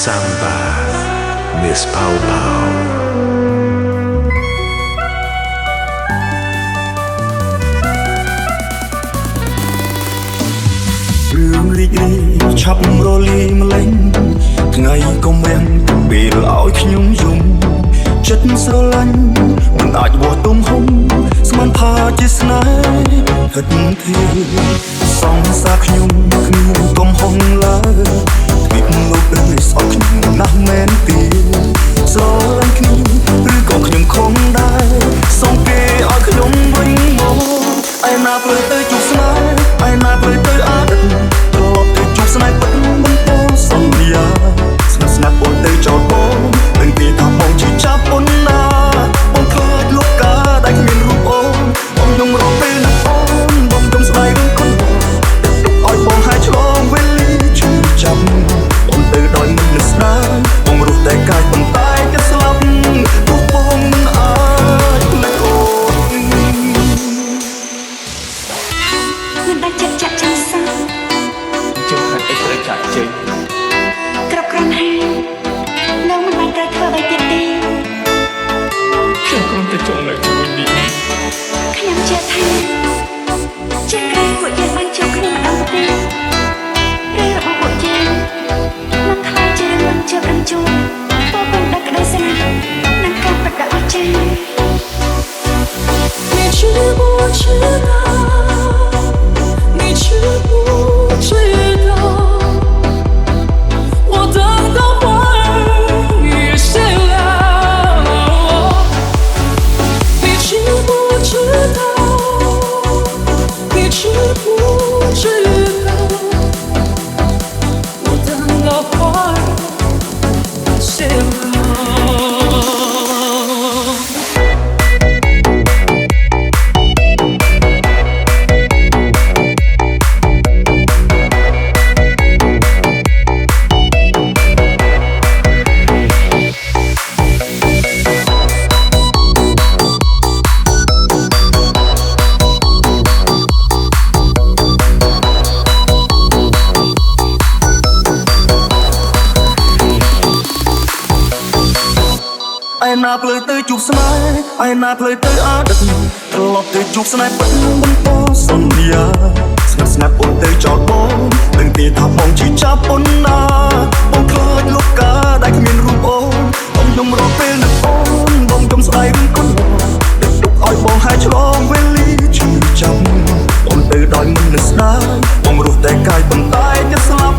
Samba Miss Pau Pau រឿងរីករាយឆាប់រលាយម្លេងថ្ងៃកុំវាំងពេលឲ្យខ្ញុំយំចិត្តស្រឡាញ់មិនអាចវាស់ទំហំស្មានថាជាស្នេហ៍គិតទេសងសាខ្ញុំគ្មានទំហំឡើយទ្វីបលោកអើយស្អប់ខ្ញុំណាស់មែនទេស្រឡាញ់គ្នាឬក៏ខ្ញុំខំដែរសូមគេឲ្យខ្ញុំវិញមកឯណាផ្លូវទៅជួបស្នេហ៍ឯណាផ្លូវទៅអតីតត្រឡប់ទៅជួបស្នេហ៍ពិតមិនពោសន្យាស្នេហ៍ស្នេហ៍អូនទៅចោលបងនឹងទីថាបងជាចាប់អូនណាបងខ្លាចលោកកាដែលគ្មានរូបអូនបងយំរកពេលណាអូនបងយំស្ដាយរឿងខ្លួនឲ្យបងហើយឆ្លងវេលាឈឺចាប់បងទៅដោយមិននឹកស្ដាយបងរស់តែកាយប៉ុន្តែចិត្តស្លាប់ព្រោះបងមិនអាចនឹកអូនមិនដាច់ចិត្តចាក់ចាំសាជើងហាត់អីត្រូវចាក់ចេញគ្រប់គ្រាន់ហើយលោកមិនបាច់ត្រូវធ្វើអ្វីទៀតទេខ្ញុំគ្រាន់តែចង់នៅជាមួយនេះខ្ញុំជឿថាជាក្រែងពួកយើងបានជួបគ្នាម្ដងទេរឿងរបស់ពួកយើងមិនខ្លាចជារឿងមិនជួបនឹងជួបពោពេញដោយក្តីស្នេហ៍និងការប្រដៅអស្ចារ្យ你知不知道你知不知道我等到花儿也谢了你知不知道你知不知道我等到花儿谢了ឯណាផ្លូវទៅជួបស្នេហ៍ឯណាផ្លូវទៅអតីតត្រឡប់ទៅជួបស្នេហ៍ពិតមិនពោសន្យាស្នេហ៍ស្នេហ៍អូនទៅចោលបងនឹងទីថាបងជាចាប់អូនណាបងខ្លាចលោកកាដែលគ្មានរូបអូនបងយំរកពេលនឹកអូនបងយំស្ដាយរឿងខ្លួនទឹកទុកឲ្យបងហើយឆ្លងវេលាឈឺចាប់អូនទៅដោយមិននឹកស្ដាយបងរស់តែកាយប៉ុន្តែចិត្តស្លាប់